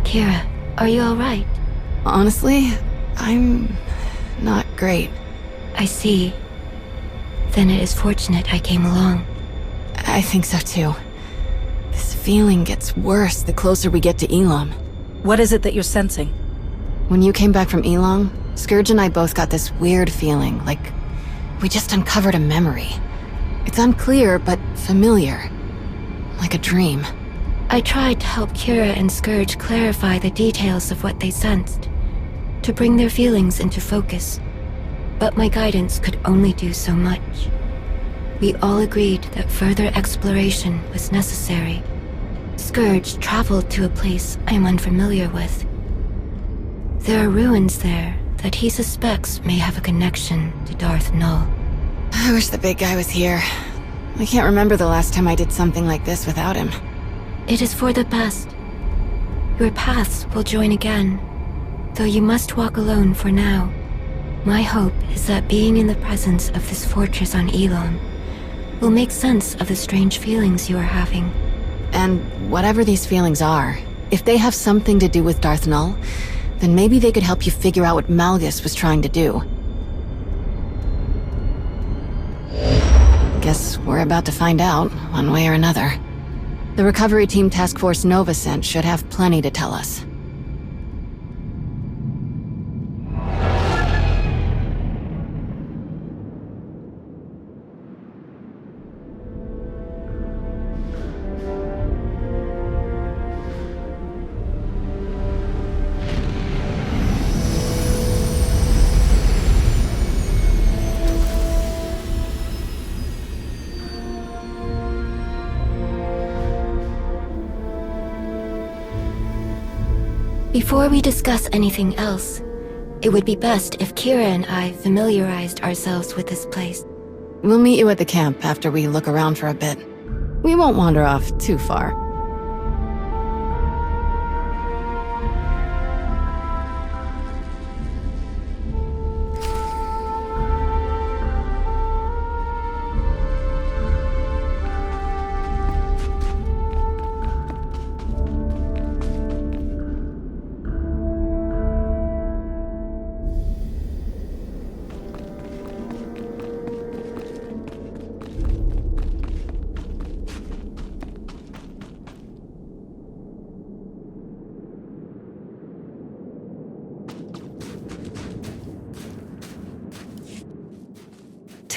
Kira, are you alright? Honestly, I'm not great. I see. Then it is fortunate I came along. I think so too. This feeling gets worse the closer we get to Elam. What is it that you're sensing? When you came back from Elam, Scourge and I both got this weird feeling, like we just uncovered a memory. It's unclear, but familiar. Like a dream. I tried to help Kira and Scourge clarify the details of what they sensed, to bring their feelings into focus. But my guidance could only do so much. We all agreed that further exploration was necessary. Scourge traveled to a place I am unfamiliar with. There are ruins there that he suspects may have a connection to Darth Nul. I wish the big guy was here. I can't remember the last time I did something like this without him. It is for the best. Your paths will join again, though you must walk alone for now. My hope is that being in the presence of this fortress on Elam will make sense of the strange feelings you are having. And whatever these feelings are, if they have something to do with Darth Nul, then maybe they could help you figure out what Malgus was trying to do. Guess we're about to find out, one way or another. The Recovery Team Task Force Nova sent should have plenty to tell us. Before we discuss anything else, it would be best if Kira and I familiarized ourselves with this place. We'll meet you at the camp after we look around for a bit. We won't wander off too far.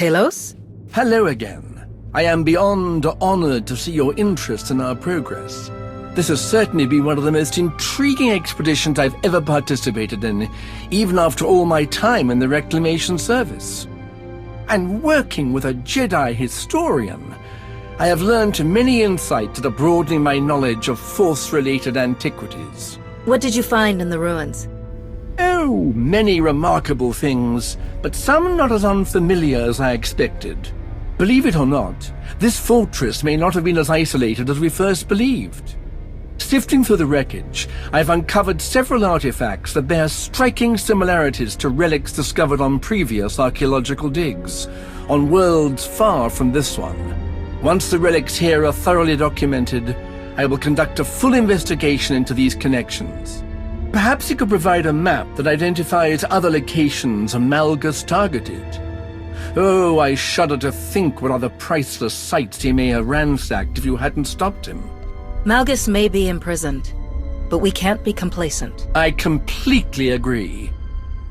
Talos? Hello again. I am beyond honored to see your interest in our progress. This has certainly been one of the most intriguing expeditions I've ever participated in, even after all my time in the Reclamation Service. And working with a Jedi historian, I have learned many insights that are broadening my knowledge of Force-related antiquities. What did you find in the ruins? Oh, many remarkable things, but some not as unfamiliar as I expected. Believe it or not, this fortress may not have been as isolated as we first believed. Sifting through the wreckage, I've uncovered several artifacts that bear striking similarities to relics discovered on previous archaeological digs, on worlds far from this one. Once the relics here are thoroughly documented, I will conduct a full investigation into these connections. Perhaps he could provide a map that identifies other locations Malgus targeted. Oh, I shudder to think what other priceless sites he may have ransacked if you hadn't stopped him. Malgus may be imprisoned, but we can't be complacent. I completely agree.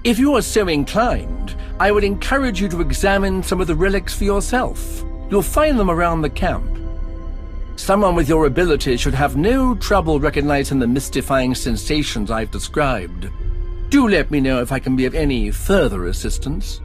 If you are so inclined, I would encourage you to examine some of the relics for yourself. You'll find them around the camp. Someone with your ability should have no trouble recognizing the mystifying sensations I've described. Do let me know if I can be of any further assistance.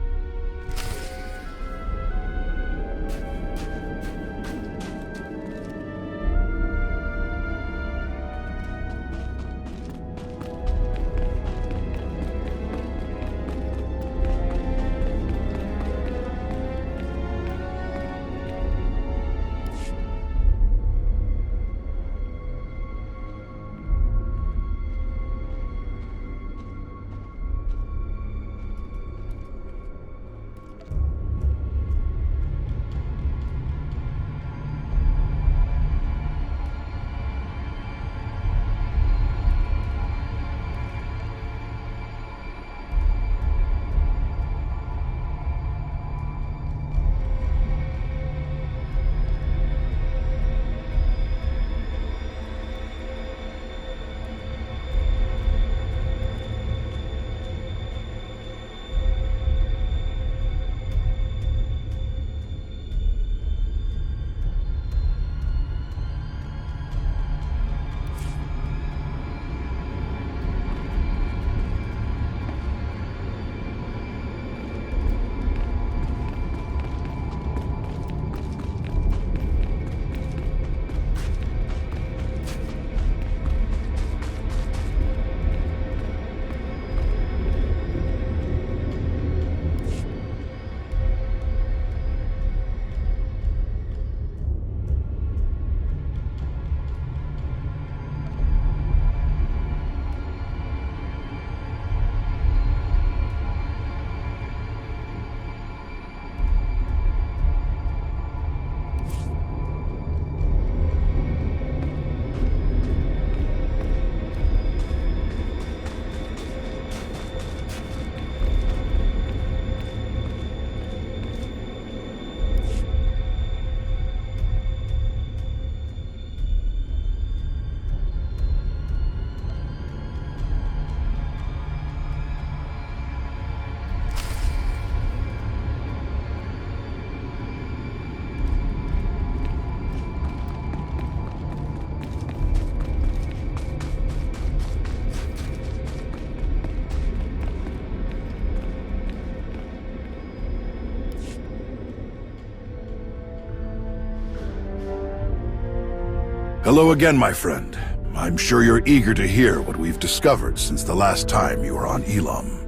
Hello again, my friend. I'm sure you're eager to hear what we've discovered since the last time you were on Elam.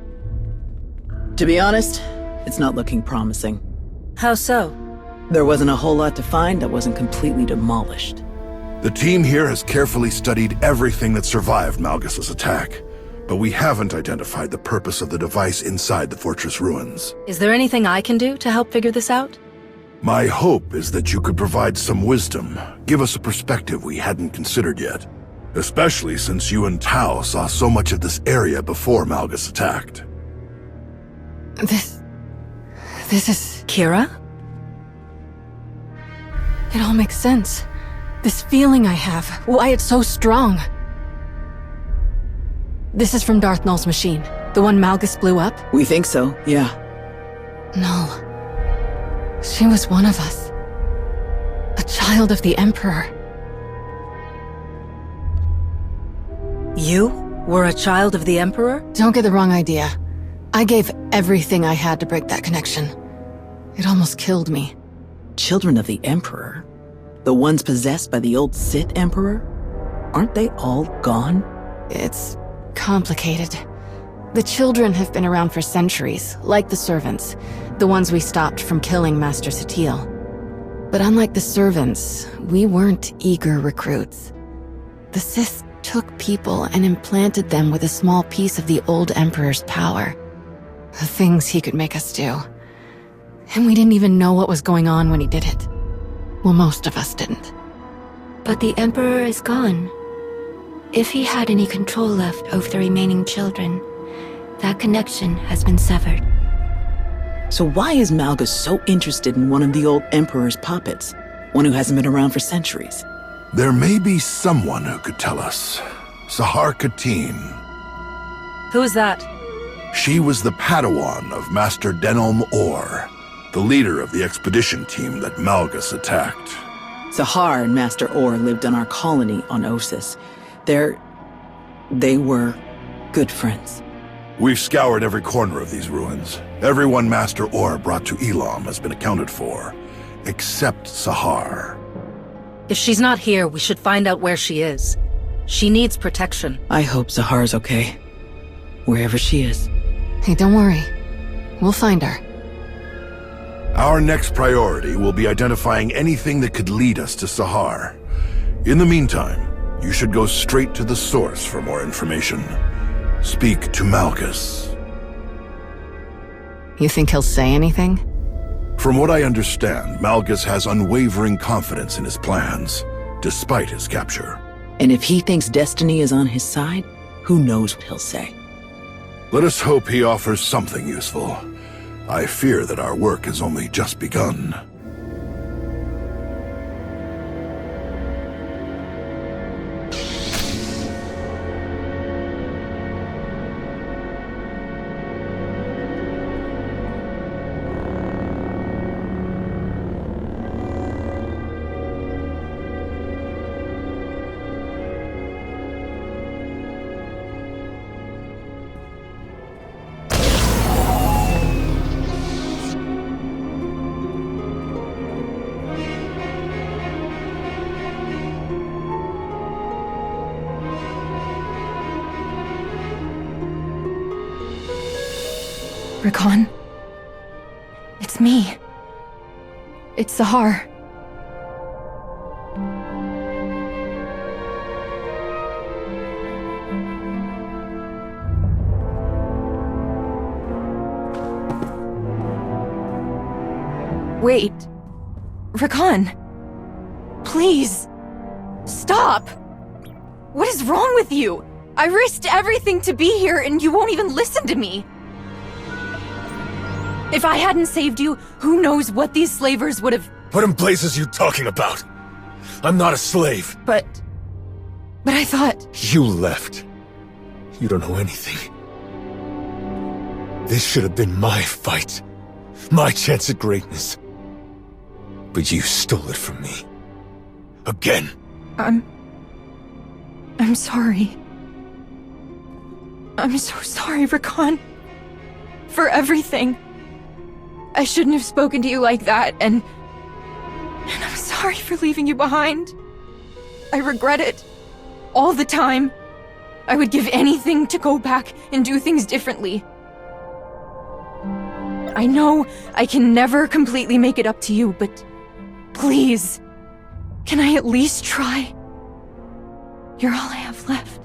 To be honest, it's not looking promising. How so? There wasn't a whole lot to find that wasn't completely demolished. The team here has carefully studied everything that survived Malgus's attack, but we haven't identified the purpose of the device inside the fortress ruins. Is there anything I can do to help figure this out? My hope is that you could provide some wisdom, give us a perspective we hadn't considered yet. Especially since you and Tao saw so much of this area before Malgus attacked. This is... Kira? It all makes sense. This feeling I have, why it's so strong. This is from Darth Null's machine, the one Malgus blew up? We think so, yeah. Null. She was one of us. A child of the Emperor. You were a child of the Emperor? Don't get the wrong idea. I gave everything I had to break that connection. It almost killed me. Children of the Emperor? The ones possessed by the old Sith Emperor? Aren't they all gone? It's complicated. The children have been around for centuries, like the servants, the ones we stopped from killing Master Satele. But unlike the servants, we weren't eager recruits. The Sith took people and implanted them with a small piece of the old Emperor's power. The things he could make us do. And we didn't even know what was going on when he did it. Well, most of us didn't. But the Emperor is gone. If he had any control left over the remaining children, that connection has been severed. So why is Malgus so interested in one of the old Emperor's puppets? One who hasn't been around for centuries? There may be someone who could tell us. Sahar Katin. Who is that? She was the Padawan of Master Denom Or, the leader of the expedition team that Malgus attacked. Sahar and Master Orr lived on our colony on Osis. They were good friends. We've scoured every corner of these ruins. Everyone Master Orr brought to Elam has been accounted for, except Sahar. If she's not here, we should find out where she is. She needs protection. I hope Sahar's okay. Wherever she is. Hey, don't worry. We'll find her. Our next priority will be identifying anything that could lead us to Sahar. In the meantime, you should go straight to the source for more information. Speak to Malgus. You think he'll say anything? From what I understand, Malgus has unwavering confidence in his plans, despite his capture. And if he thinks destiny is on his side, who knows what he'll say. Let us hope he offers something useful. I fear that our work has only just begun. Rakan? It's me. It's Sahar. Wait. Rakan. Please. Stop. What is wrong with you? I risked everything to be here and you won't even listen to me. If I hadn't saved you, who knows what these slavers would have... What in blazes are you talking about? I'm not a slave. But I thought... You left. You don't know anything. This should have been my fight. My chance at greatness. But you stole it from me. Again. I'm sorry. I'm so sorry, Rakan. For everything. I shouldn't have spoken to you like that, and I'm sorry for leaving you behind. I regret it. All the time. I would give anything to go back and do things differently. I know I can never completely make it up to you, but please, can I at least try? You're all I have left.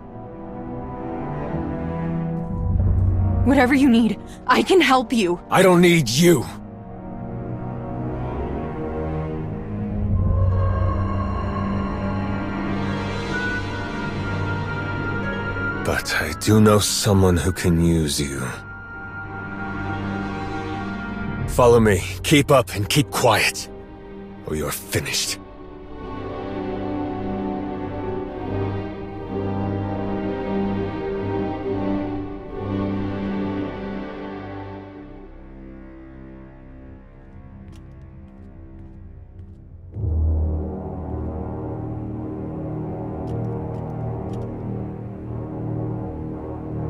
Whatever you need, I can help you. I don't need you. But I do know someone who can use you. Follow me. Keep up and keep quiet, or you're finished.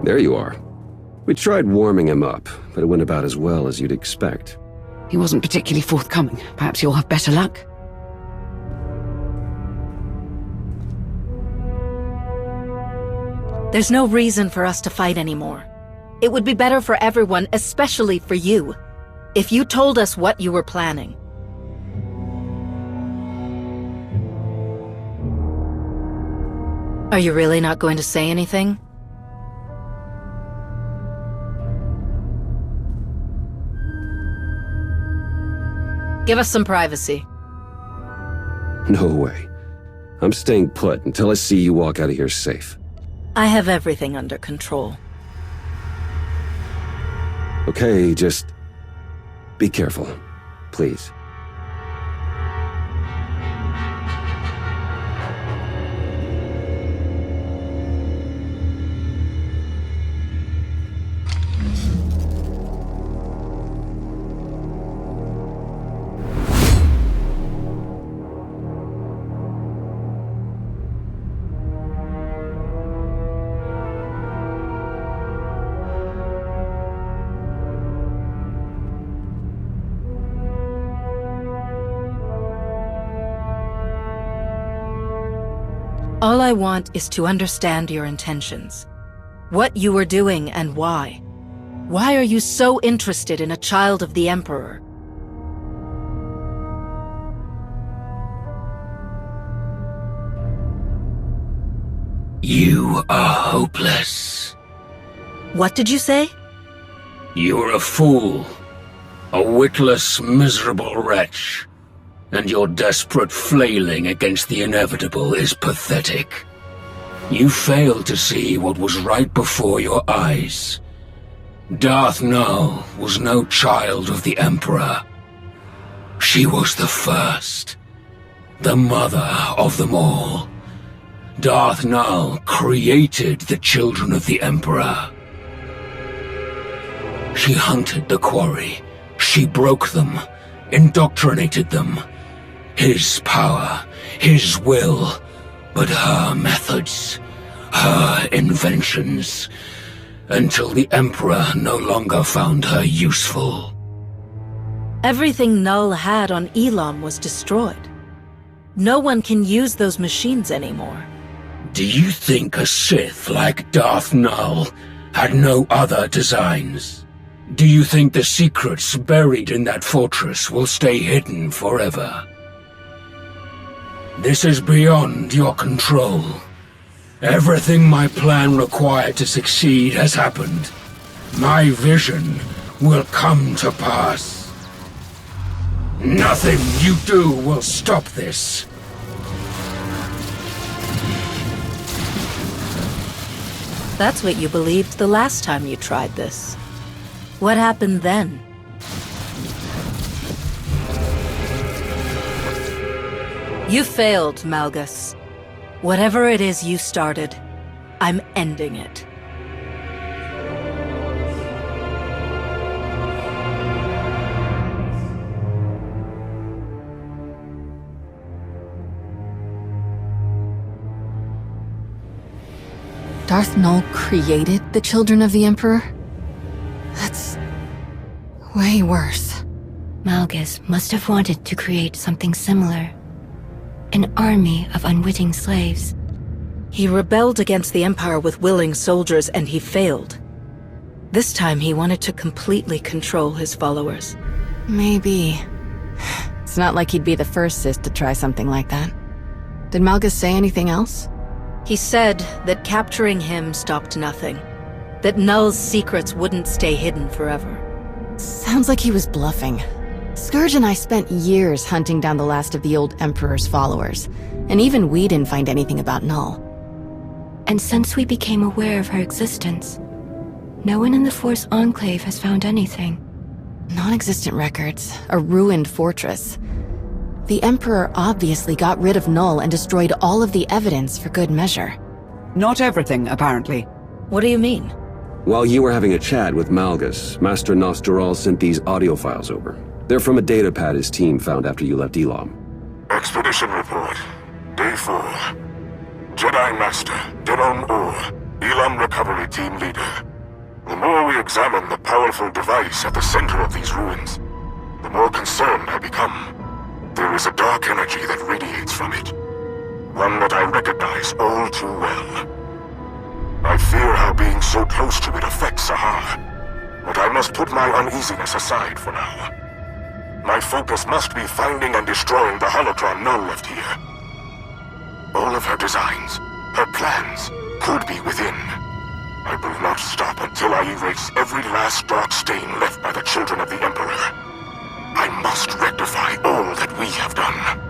There you are. We tried warming him up, but it went about as well as you'd expect. He wasn't particularly forthcoming. Perhaps you'll have better luck. There's no reason for us to fight anymore. It would be better for everyone, especially for you, if you told us what you were planning. Are you really not going to say anything? Give us some privacy. No way. I'm staying put until I see you walk out of here safe. I have everything under control. Okay, just be careful, please. All I want is to understand your intentions. What you were doing and why. Why are you so interested in a child of the Emperor? You are hopeless. What did you say? You're a fool. A witless, miserable wretch. And your desperate flailing against the inevitable is pathetic. You failed to see what was right before your eyes. Darth Nul was no child of the Emperor. She was the first, the mother of them all. Darth Nul created the children of the Emperor. She hunted the quarry. She broke them, indoctrinated them. His power, his will, but her methods, her inventions, until the Emperor no longer found her useful. Everything Null had on Elam was destroyed. No one can use those machines anymore. Do you think a Sith like Darth Nul had no other designs? Do you think the secrets buried in that fortress will stay hidden forever? This is beyond your control. Everything my plan required to succeed has happened. My vision will come to pass. Nothing you do will stop this. That's what you believed the last time you tried this. What happened then? You failed, Malgus. Whatever it is you started, I'm ending it. Darth Nul created the children of the Emperor? That's way worse. Malgus must have wanted to create something similar. An army of unwitting slaves. He rebelled against the Empire with willing soldiers, and he failed. This time he wanted to completely control his followers. Maybe. It's not like he'd be the first Sith to try something like that. Did Malgus say anything else? He said that capturing him stopped nothing. That Null's secrets wouldn't stay hidden forever. Sounds like he was bluffing. Scourge and I spent years hunting down the last of the old Emperor's followers, and even we didn't find anything about Null. And since we became aware of her existence, no one in the Force Enclave has found anything. Non-existent records, a ruined fortress. The Emperor obviously got rid of Null and destroyed all of the evidence for good measure. Not everything, apparently. What do you mean? While you were having a chat with Malgus, Master Gnost-Dural sent these audio files over. They're from a datapad his team found after you left Elam. Expedition report. Day 4. Jedi Master, Denon Or, Elam Recovery Team Leader. The more we examine the powerful device at the center of these ruins, the more concerned I become. There is a dark energy that radiates from it. One that I recognize all too well. I fear how being so close to it affects Sahar, but I must put my uneasiness aside for now. My focus must be finding and destroying the holocron Null left here. All of her designs, her plans, could be within. I will not stop until I erase every last dark stain left by the children of the Emperor. I must rectify all that we have done.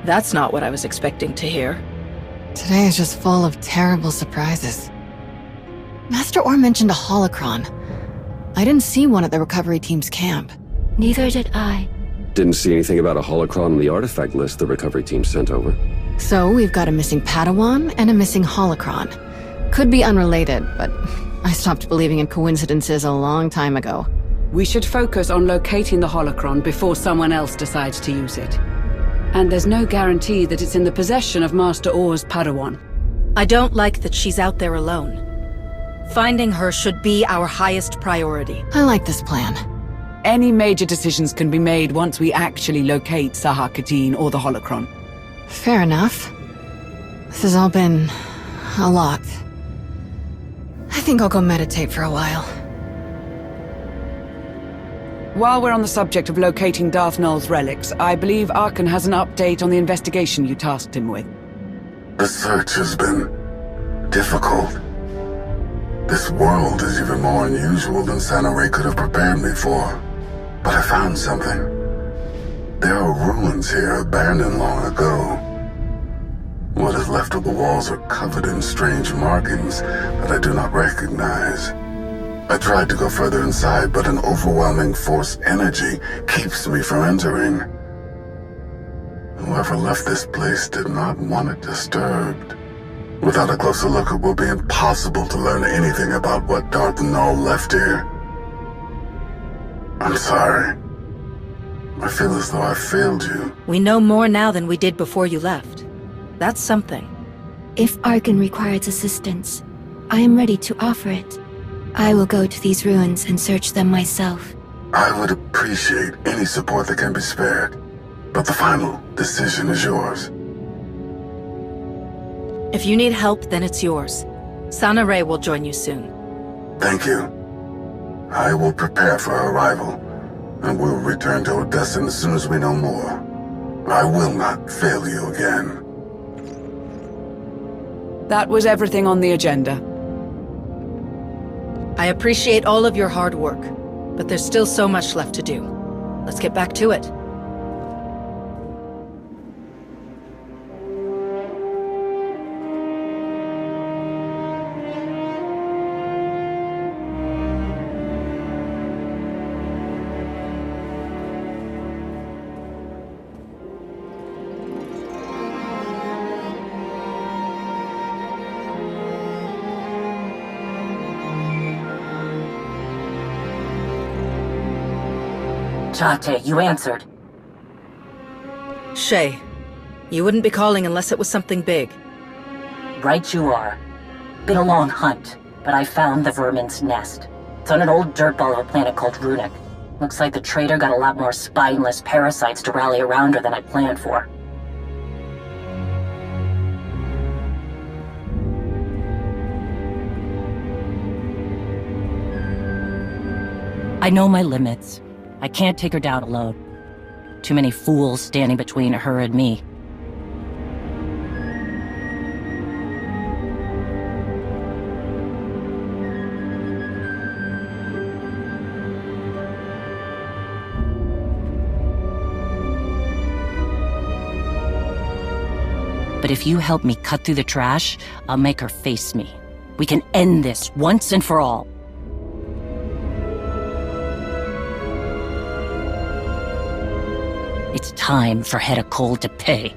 That's not what I was expecting to hear. Today is just full of terrible surprises. Master Orr mentioned a holocron. I didn't see one at the recovery team's camp. Neither did I. Didn't see anything about a holocron on the artifact list the recovery team sent over. So we've got a missing Padawan and a missing holocron. Could be unrelated, but I stopped believing in coincidences a long time ago. We should focus on locating the holocron before someone else decides to use it. And there's no guarantee that it's in the possession of Master Orr's Padawan. I don't like that she's out there alone. Finding her should be our highest priority. I like this plan. Any major decisions can be made once we actually locate Sahar Katin or the holocron. Fair enough. This has all been a lot. I think I'll go meditate for a while. While we're on the subject of locating Darth Null's relics, I believe Arkan has an update on the investigation you tasked him with. The search has been difficult. This world is even more unusual than Sana-rae could have prepared me for. But I found something. There are ruins here abandoned long ago. What is left of the walls are covered in strange markings that I do not recognize. I tried to go further inside, but an overwhelming force energy keeps me from entering. Whoever left this place did not want it disturbed. Without a closer look, it will be impossible to learn anything about what Darth Null left here. I'm sorry. I feel as though I failed you. We know more now than we did before you left. That's something. If Arkan requires assistance, I am ready to offer it. I will go to these ruins and search them myself. I would appreciate any support that can be spared, but the final decision is yours. If you need help, then it's yours. Sana-rae will join you soon. Thank you. I will prepare for her arrival, and we'll return to Odessa as soon as we know more. I will not fail you again. That was everything on the agenda. I appreciate all of your hard work, but there's still so much left to do. Let's get back to it. Tate, you answered. Shay, you wouldn't be calling unless it was something big. Right you are. Been a long hunt, but I found the vermin's nest. It's on an old dirt ball of a planet called Runic. Looks like the traitor got a lot more spineless parasites to rally around her than I planned for. I know my limits. I can't take her down alone. Too many fools standing between her and me. But if you help me cut through the trash, I'll make her face me. We can end this once and for all. It's time for Hedda Cole to pay.